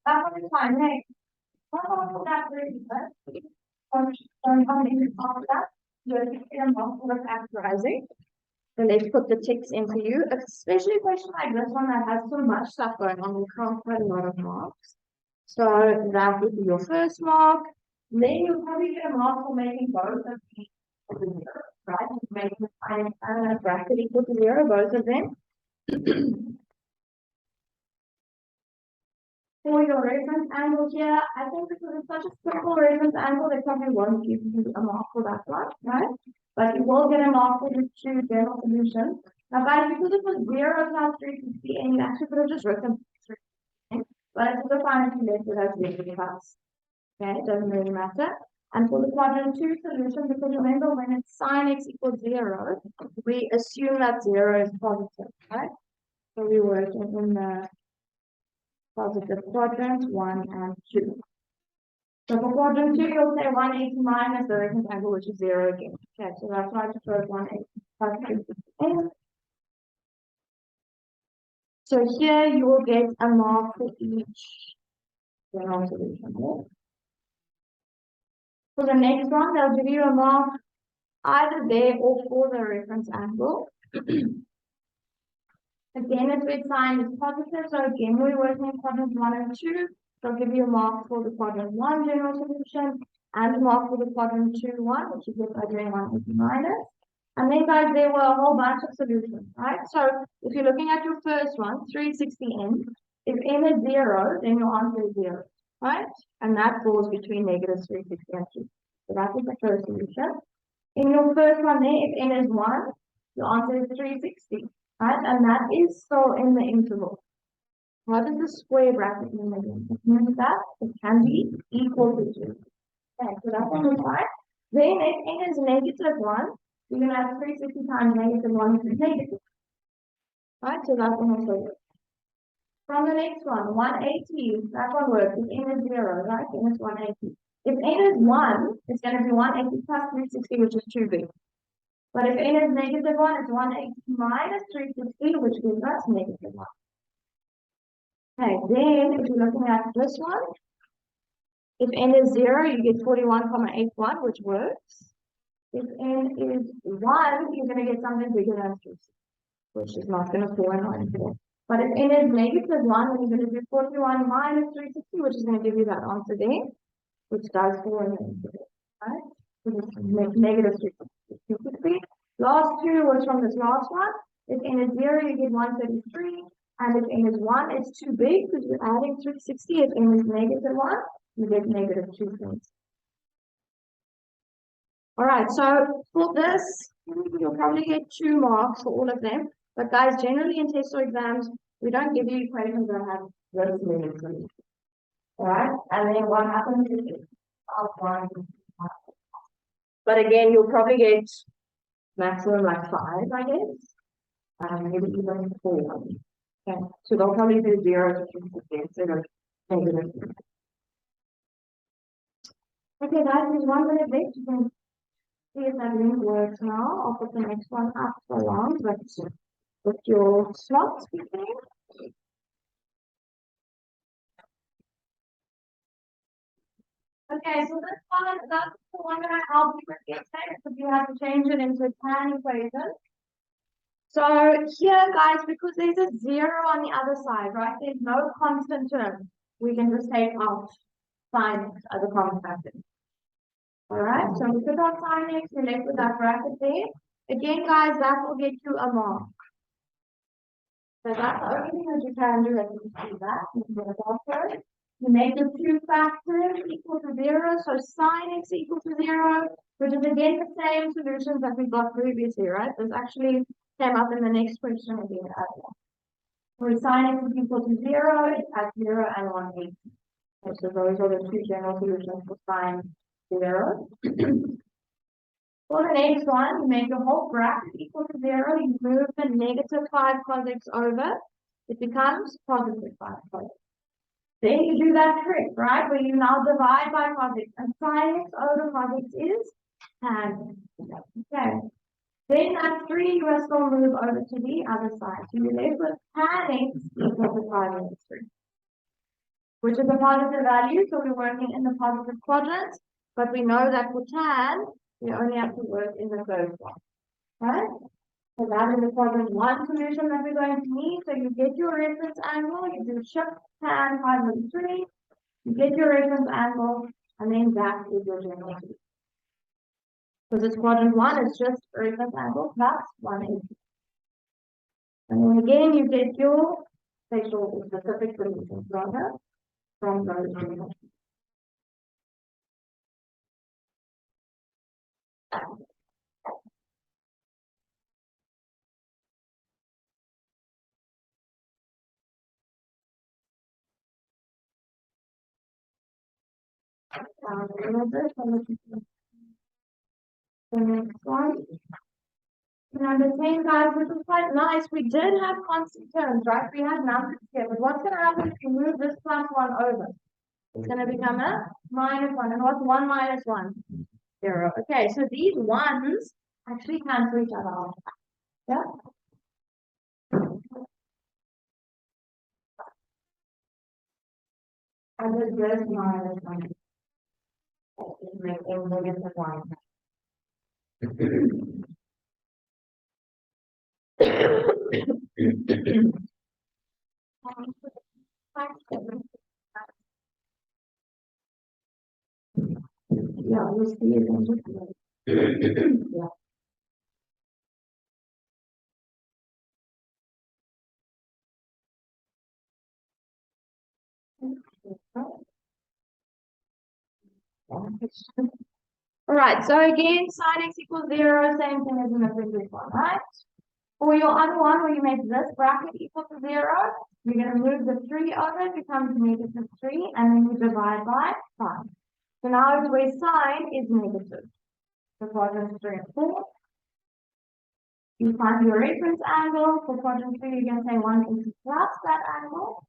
That one is fine, hey. Factorizing. So let's put the ticks in for you, especially a question like this one that has so much stuff going on. We can't put a lot of marks. So that would be your first mark. Then you'll probably get a mark for making both of these equal to 0, right? Making the sign and a bracket equal to 0, both of them. For your reference angle here, I think because it's such a simple reference angle, they probably won't give you a mark for that one, right? But you will get a mark for the two general solutions. Now guys, because it was 0 plus 360, and you actually could have just written 360, but it's the fine if you left it as 0 plus. Okay, it doesn't really matter. And for the quadrant 2 solution, because remember when it's sine x equals 0, we assume that 0 is positive, right? So we work in the positive quadrant 1 and 2. So for quadrant 2, you'll say 180 minus the reference angle, which is 0 again. Okay, so that's why I just wrote 180 plus 360. So here you will get a mark for each general solution. Okay? For the next one, they'll give you a mark either there or for the reference angle. Again, if its sign is positive, so again, we're working in quadrant 1 and 2. They'll give you a mark for the quadrant 1 general solution and a mark for the quadrant 2 one, which you get by doing 180 minus. And then, guys, there were a whole bunch of solutions, right? So if you're looking at your first one, 360n, if n is 0, then your answer is 0, right? And that falls between negative 360 and 2. So that is the first solution. In your first one there, if n is 1, your answer is 360, right? And that is still in the interval. What does the square bracket mean again? It means that it can be equal to 2. Okay, so that's one is fine. Then if n is negative 1, you're going to have 360 times negative 1, which is negative. Right, so that one also works. From the next one, 180, that one works. If n is 0, right, then it's 180. If n is 1, it's going to be 180 plus 360, which is too big. But if n is negative 1, it's 180 minus 360, which gives us negative 1. Okay, then if you're looking at this one, if n is 0, you get 41,81, which works. If n is 1, you're going to get something bigger than 360, which is not going to fall in line here. But if n is negative 1, then you're going to do 41 minus 360, which is going to give you that answer there, which does fall in line here, right? So this is negative 360. Last two was from this last one. If n is 0, you get 133. And if n is 1, it's too big because you're adding 360. If n is negative 1, you get negative 2 points. All right, so for this, you'll probably get 2 marks for all of them. But guys, generally in test or exams, we don't give you equations that have this many solutions. All right, and then what happens is one. But again, you'll probably get maximum like 5, I guess. Maybe even 4. Okay, so they'll probably do 0 to 360 instead of negative. Okay, guys, there's 1 minute left. You can see if that link works now. I'll put the next one up for long, but with your slots between. Okay, so this one, that's the one that I helped you with yesterday, because you have to change it into a tan equation. So here, guys, because there's a 0 on the other side, right? There's no constant term. We can just take out sin x as a common factor. All right, so we put out sin x, we left with that bracket there. Again, guys, that will get you a mark. So that's the only thing that you can do is do that. You can get a mark. You make the 2 factors equal to 0, so sin x equal to 0, which is again the same solutions that we got previously, right? This actually came up in the next question again. Where sin x is equal to 0, it has 0 and 180. Okay, so those are the 2 general solutions for sin 0. For the next one, you make the whole bracket equal to 0, you move the negative 5 cos x over, it becomes positive 5 cos x. Then you do that trick, right, where you now divide by cos x, and sin x over cos x is tan. Okay. Then at 3, you must still move over to the other side. So you're left with tan x equals to 5 over 3, which is a positive value, so we're working in the positive quadrant, but we know that for tan, we only have to work in the first one, right? So that is the quadrant 1 solution that we're going to need. So you get your reference angle, you do shift tan 5 over 3, you get your reference angle, and then that is your general solution. Because it's quadrant 1, it's just reference angle plus 180. And then again, you get your spatial specific solutions rather from those results. The next one. Now the same guys, which is quite nice. We did have constant terms, right? We had numbers here, but what's going to happen if you move this plus 1 over? It's going to become a minus 1. And what's 1 minus 1? 0. Okay, so these ones actually cancel each other out. Yeah? And this minus 1. Make a negative 1. Yeah, you see it in this. Yeah. All right, so again, sin x equals 0, same thing as in the previous one, right? For your other one, where you make this bracket equal to 0, you're going to move the 3 over, it becomes negative 3, and then you divide by 5. So now it's where sine is negative. So quadrant 3 and 4. You find your reference angle. For quadrant 3, you're going to say 180 plus that angle.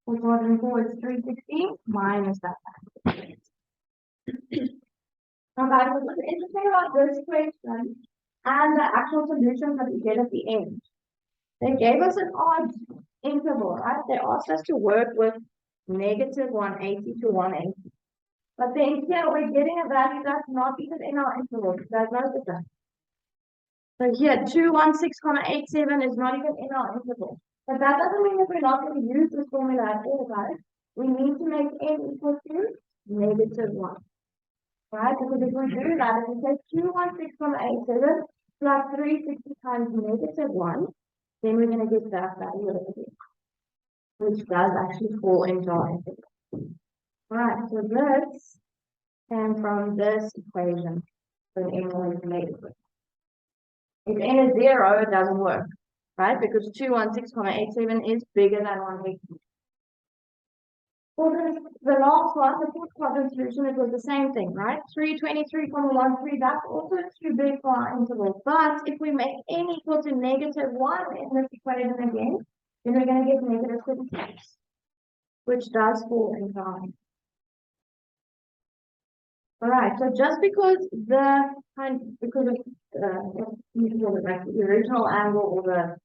For quadrant 4, it's 360 minus that angle. Now, guys, what's interesting about this question and the actual solutions that we get at the end, they gave us an odd interval, right? They asked us to work with negative 180 to 180. But then here we're getting a value that's not even in our interval. There's no difference. So here, 216,87 is not even in our interval. But that doesn't mean that we're not going to use this formula at all, guys. We need to make n equal to negative 1. Right? Because if we do that, if we take 216,87 plus 360 times negative 1, then we're going to get that value over here, which does actually fall into our interval. Right, so this came from this equation when n is negative. If n is 0, it doesn't work, right? Because 216,87 is bigger than 180. For the last one, the fourth quadrant solution, it was the same thing, right? 323,13, that's also too big for our interval. But if we make n equal to negative 1 in this equation again, then we're going to get negative 36, which does fall into our interval. All right, so just because because of like the original angle or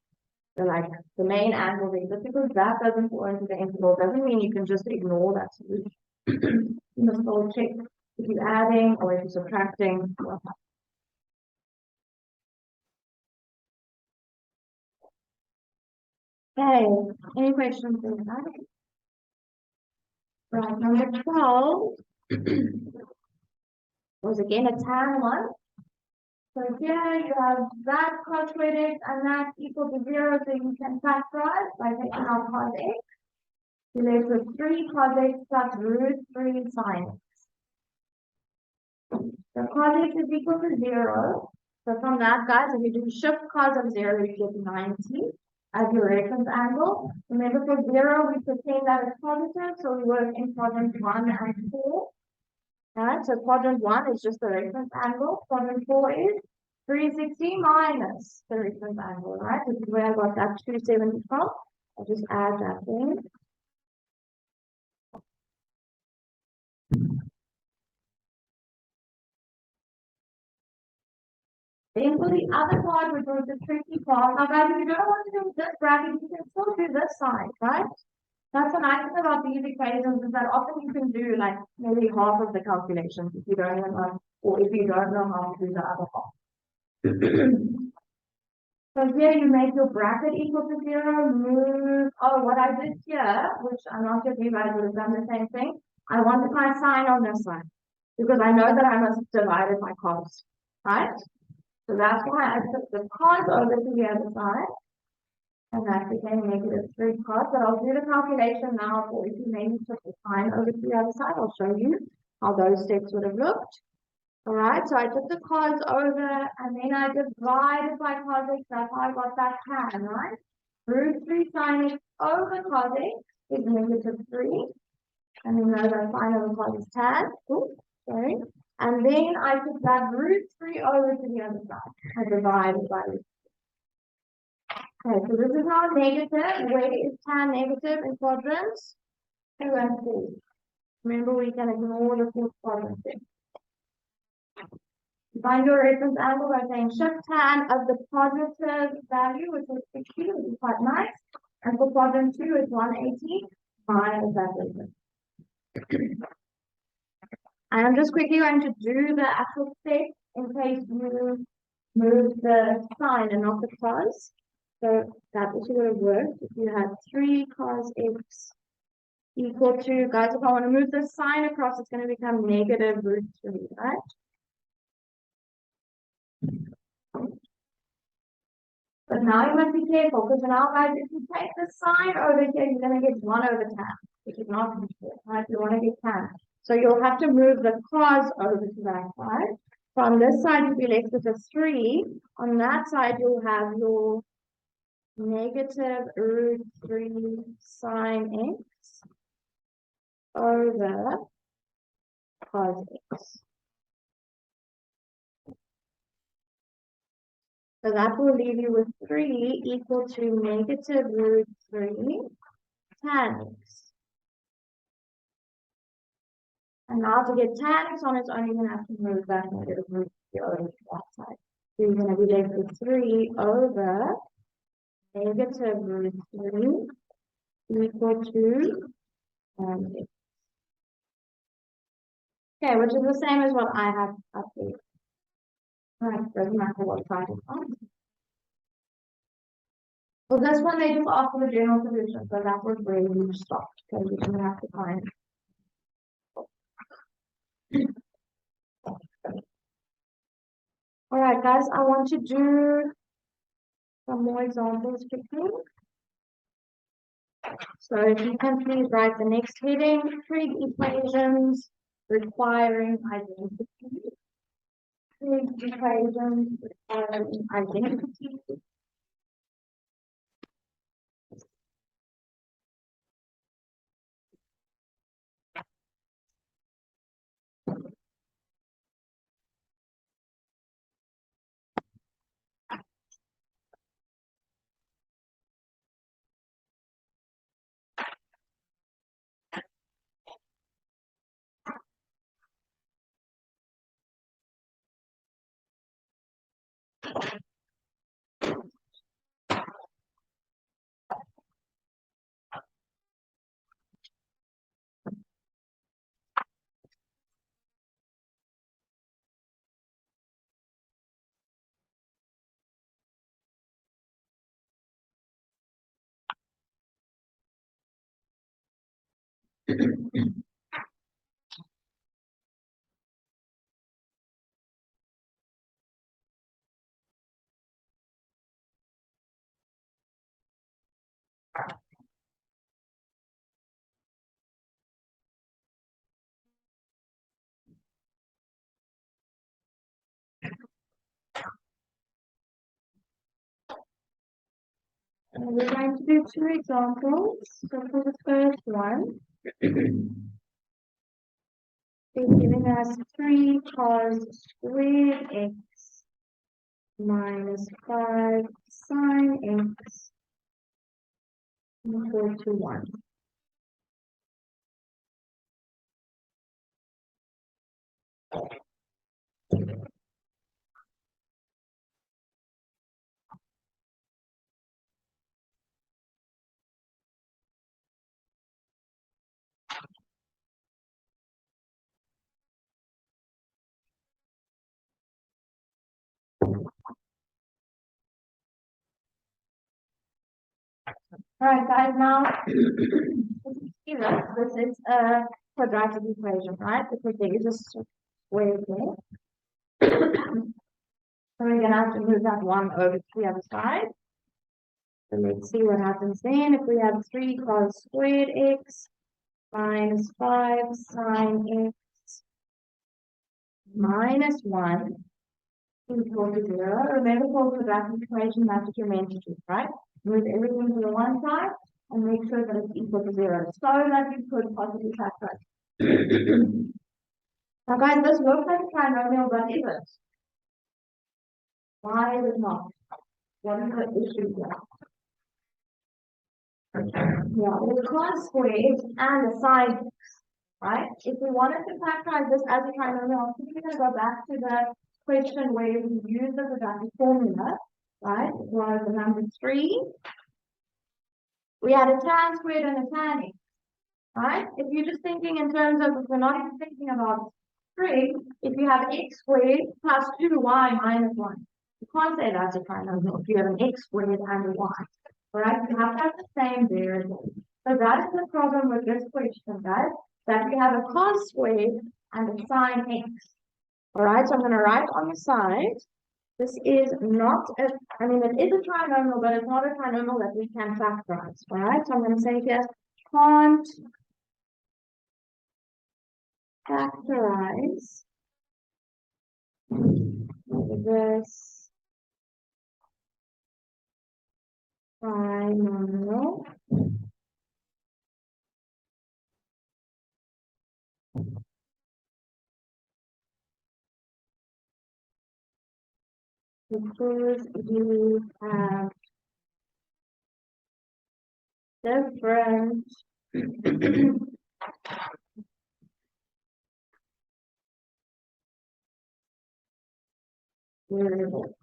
the main angle there, just because that doesn't fall into the interval doesn't mean you can just ignore that solution. You must all check if you're adding or if you're subtracting. Okay, any questions on that? Right, number 12 was again a tan one. So here you have that cos squared x and that equal to 0, so you can factorize by taking out cos x. You left with 3 cos x plus root 3 sin x. So cos x is equal to 0. So from that, guys, if you do shift cos of 0, you get 90 as your reference angle. Remember, for 0, we pretend that it's positive, so we work in quadrant 1 and 4. Alright, so quadrant 1 is just the reference angle. Quadrant 4 is 360 minus the reference angle, right? This is where I got that 270 from. I'll just add that in. Then for the other part, which was the tricky part, now guys, if you don't want to do this bracket, you can still do this side, right? That's the nice thing about these equations is that often you can do like maybe half of the calculations if you don't know, or if you don't know how to do the other half. So here you make your bracket equal to 0, move, oh, what I did here, which I'm not sure if you guys would have done the same thing, I wanted my sign on this side, because I know that I must divide it by cos, right? So that's why I took the cos over to the other side, and that became -3 cos, but I'll do the calculation now for if you maybe took the sign over to the other side, I'll show you how those steps would have looked. Alright, so I took the cos over and then I divided by cos x, that's how I got that tan, right? √3 sin x over cos x is -3. And we know that sin over cos is tan. Oops, sorry. And then I took that √3 over to the other side and divided by √3. Okay, so this is now negative. Where is tan negative in quadrants? 2 and 4. Remember, we can ignore the fourth quadrant there. Find your reference angle by saying shift tan of the positive value, which is 60, which is quite nice. And for quadrant 2, it's 180 minus that difference. And I'm just quickly going to do the actual step in case you move the sign and not the cos. So that also would have worked if you had 3 cos x equal to, guys, if I want to move the sign across, it's going to become -√3, right? But now you must be careful because now, guys, if you take the sign over here, you're going to get 1 over tan, which is not useful, right? You want to get tan. So you'll have to move the cos over to that side. From this side, you'll be left with a 3. On that side, you'll have your -√3 sin x over cos x. So that will leave you with 3 equal to -√3 tan x. And now to get tan x on its own, you're going to have to move that -√3 over to that side. So you're going to be left with 3 over -√3 equal to tan x. Okay, which is the same as what I have up here. Right, doesn't matter what side it's on. Well, this one they just ask for the general solution, so that was where you stopped, because you're going to have to find. All right, guys, I want to do some more examples quickly. So if you can please write the next heading, trig equations requiring identity. Trig equations requiring identity. And we're going to do 2 examples. So for the first one, they're giving us 3 cos squared x minus 5 sin x equal to 1. Alright, guys, now see this. This is a quadratic equation, right? Because there is a square there. So we're gonna have to move that one over to the other side. So let's see what happens then. If we have 3 cos squared x minus 5 sine x minus 1 equal to 0. Remember for quadratic equation, that's what you're meant to do, right? Move everything to the one side and make sure that it's equal to 0 so that you could possibly factorize. Now guys, this looks like a trinomial, but is it? Why is it not? What is the issue here? Yeah, the cos squared and the sine, right? If we wanted to factorize this as a trinomial, we're going to go back to the question where we used the quadratic formula, right? It was the number 3. We had a tan squared and a tan x, right? If you're just thinking in terms of, if we're not even thinking about trig, if you have x squared plus 2y minus 1, you can't say that's a trinomial if you have an x squared and a y, right? You have to have the same variable. So that is the problem with this question, guys, that we have a cos squared and a sine x. All right, so I'm going to write on the side, this is not a, I mean, it is a trinomial, but it's not a trinomial that we can factorize. All right, so I'm going to say here, can't factorize this trinomial because you have different variables.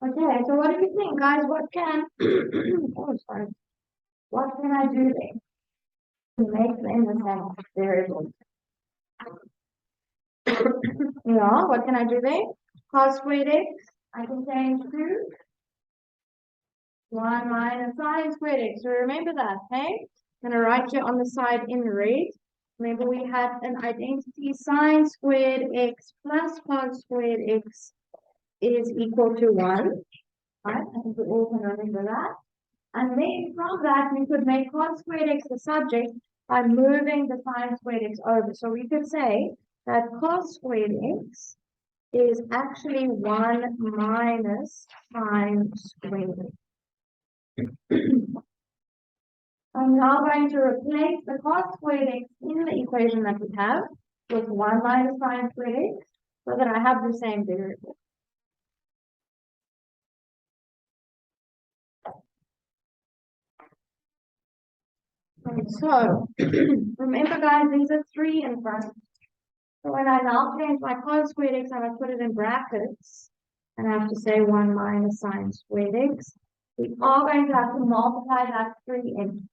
Okay, so what do you think, guys? What can oh sorry. What can I do there to make them the same variables? Yeah, what can I do there? Cos squared x, I can change to 1 minus sine squared x. So remember that, hey? I'm gonna write you on the side in red. Remember we had an identity sine squared x plus cos squared x is equal to 1. Right? I think we all can remember that. And then from that, we could make cos squared x the subject by moving the sine squared x over. So we could say that cos squared x is actually 1 minus sine squared x. I'm now going to replace the cos squared x in the equation that we have with 1 minus sine squared x so that I have the same variable. So, remember guys, these are 3 in front. So when I now change my cos squared x, I'm going to put it in brackets. And I have to say 1 minus sine squared x. We are going to have to multiply that 3 in.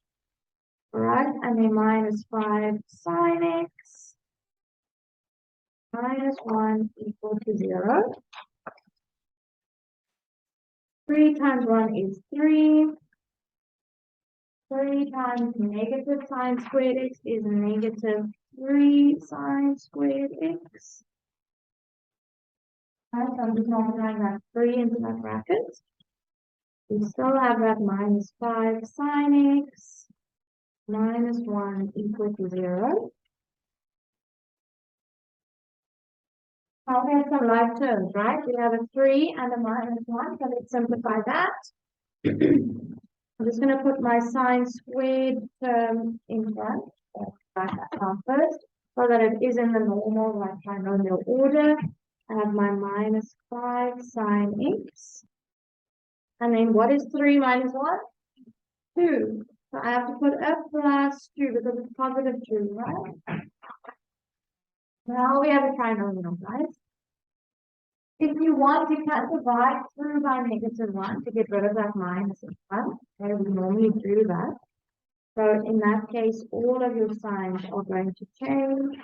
Alright, and then minus 5 sine x minus 1 equal to 0. 3 times 1 is 3. 3 times negative sine squared x is negative 3 sine squared x. Right, so I'm just multiplying that 3 into my bracket. We still have that minus 5 sine x minus 1 equal to 0. Now we have some like terms, right? We have a 3 and a minus 1, so let's simplify that. I'm just going to put my sine squared term in front. Write that down first, so that it is in the normal like trinomial order. I have my minus 5 sine x. And then what is 3 minus 1? 2. So I have to put a plus 2 because it's positive 2, right? Now we have a trinomial, guys. If you want, you can divide through by negative 1 to get rid of that minus 1. Okay, we normally do that. So in that case, all of your signs are going to change.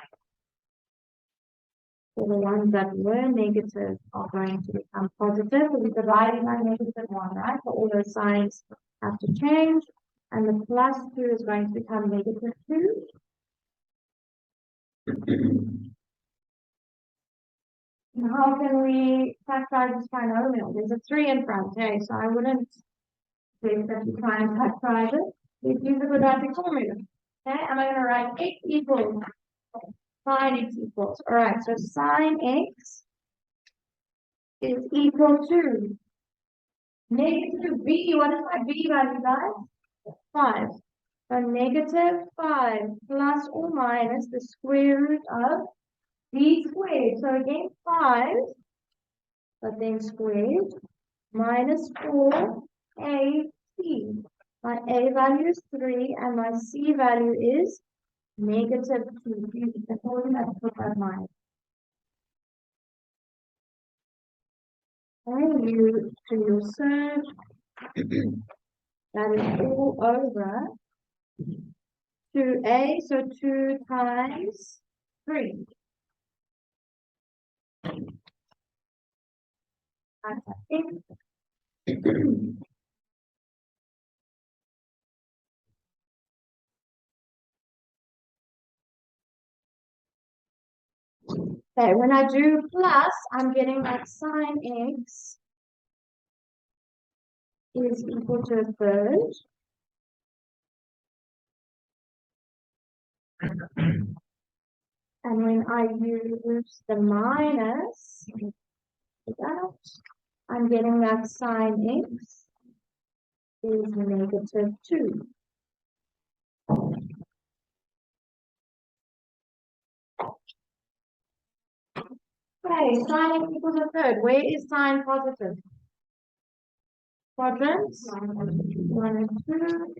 So the ones that were negative are going to become positive. So we're dividing by -1, right? So all those signs have to change. And the +2 is going to become -2. And how can we factorize this trinomial? There's a 3 in front, okay? So I wouldn't say that you try and factorize it. Let's use the quadratic formula. Okay, am I going to write x equals sine x equals? All right, so sine x is equal to -b. What is my b value, guys? 5. So -5 plus or minus the square root of b squared. So again, 5, but then squared, minus 4ac. My a value is 3 and my c value is -2. You can put that minus. And you do your search. That is all over 2a, so 2 times 3. That's it. Okay, when I do plus, I'm getting that sine x is equal to a third. And when I use the minus, I'm getting that sine x is -2. Okay, sine x equals a third. Where is sine positive? Quadrants 1 and 2.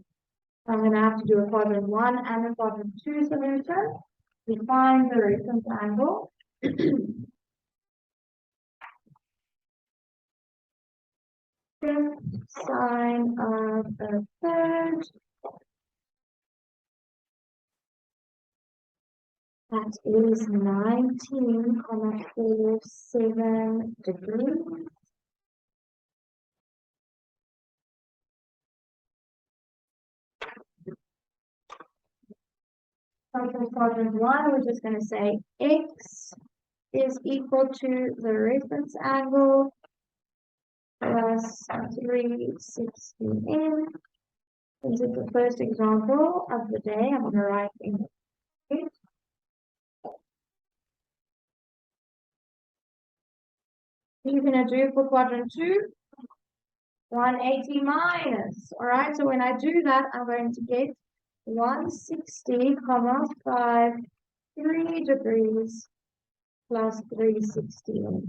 I'm going to have to do a quadrant 1 and a quadrant 2 solution. We find the reference angle. Fifth sine of a third. That is 19,47 degrees. So for quadrant 1, we're just going to say x is equal to the reference angle plus 360n. This is the first example of the day. I'm going to write in it. You're going to do for quadrant 2, 180 minus. All right, so when I do that, I'm going to get 160, 5, 3 degrees plus 360.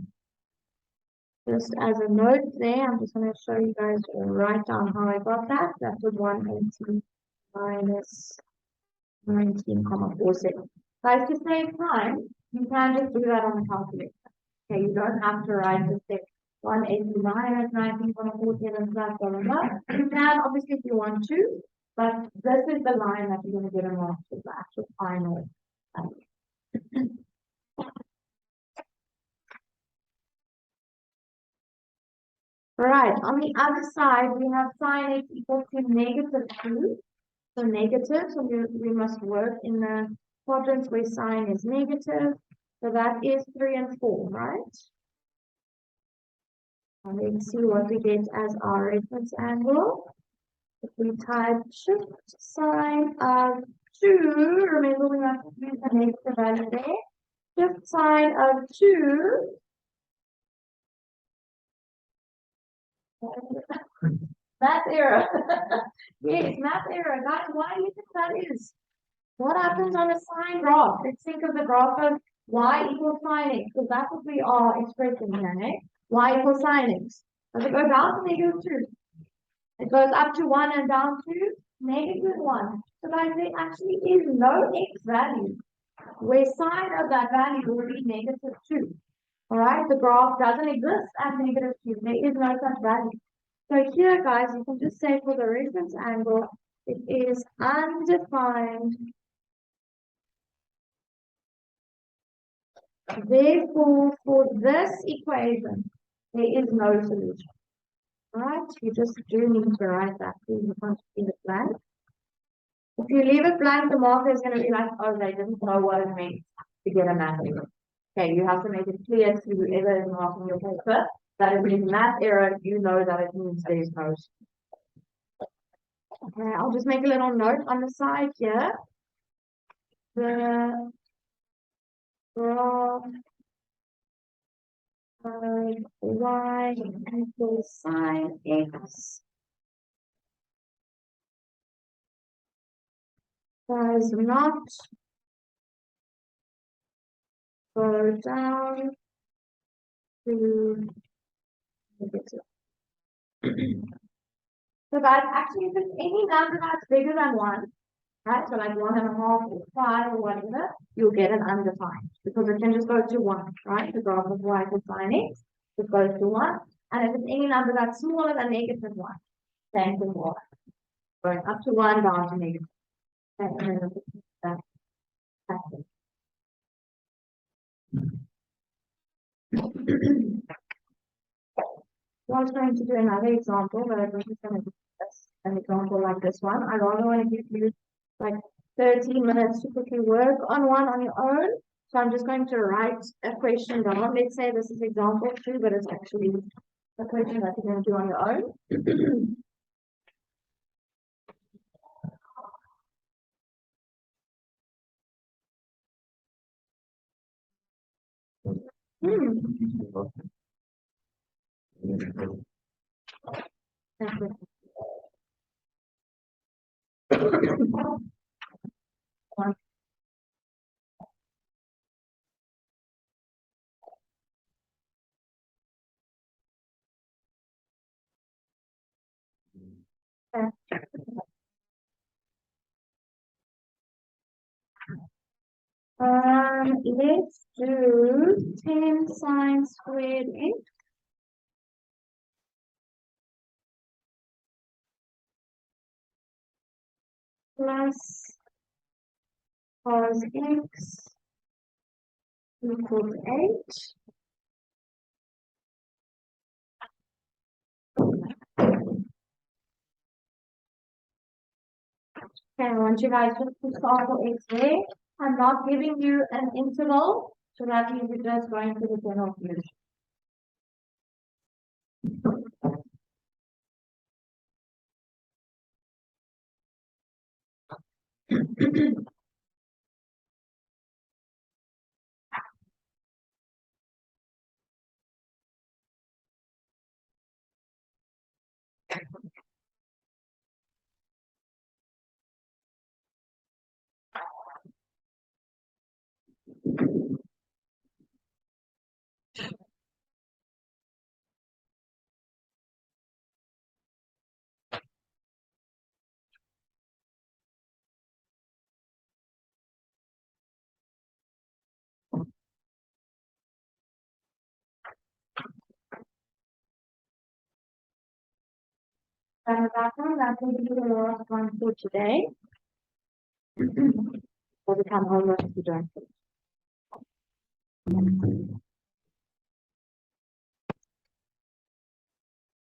Just as a note there, I'm just going to show you guys write down how I got that. That was 180 minus 19,47. Guys, to save time, you can just do that on the calculator. Okay, you don't have to write the step 180 minus 19,47 plus blah, blah, blah. You can, obviously, if you want to, but this is the line that you're going to get a mark to the actual final. Right, on the other side, we have sine x equal to -2. So negative, so we must work in the quadrants where sine is negative. So that is 3 and 4, right? And let's see what we get as our reference angle. If we type shift sine of 2, remember we have to use the negative value there. Shift sine of 2. Math error. Yes, math error. Guys, why do you think that is? What happens on a sine graph? Let's think of the graph of y equals sine x, because that's what we are expressing here, eh? Y equals sine x. Does it go down to -2? It goes up to 1 and down to -1. So guys, there actually is no x value where sine of that value will be -2. Alright, the graph doesn't exist at -2. There is no such value. So here, guys, you can just say for the reference angle, It is undefined. Therefore, for this equation, there is no solution. Right? You just do need to write that. You can't leave it blank. If you leave it blank, the marker is going to be like, oh, they didn't know what it meant to get a math error. Okay, you have to make it clear to whoever is marking your paper that it means math error. You know that it means there's no. Okay, I'll just make a little note on the side here. The graph of y equals sine x does not go down to negative. So guys, actually, if it's any number that's bigger than 1, right? So like 1.5 or 5 or whatever, you'll get an undefined because it can just go to 1, right? The graph of y equals sine x, it goes to 1. And if it's any number that's smaller than negative 1, same thing more. Going up to 1, down to negative. And then that's it. So I was going to do another example, but I don't think I'm going to do an example like this one. I rather want to give you like 13 minutes to quickly work on one on your own. So I'm just going to write a question down. Let's say this is example 2, but it's actually a question that you're going to do on your own. Let's do 10 sine squared x plus cos x equals 8. Okay, I want you guys just to start for x there. I'm not giving you an interval, so that means you're just going to the general solution. And with that one, that will be the last one for today. Or become homework if you don't.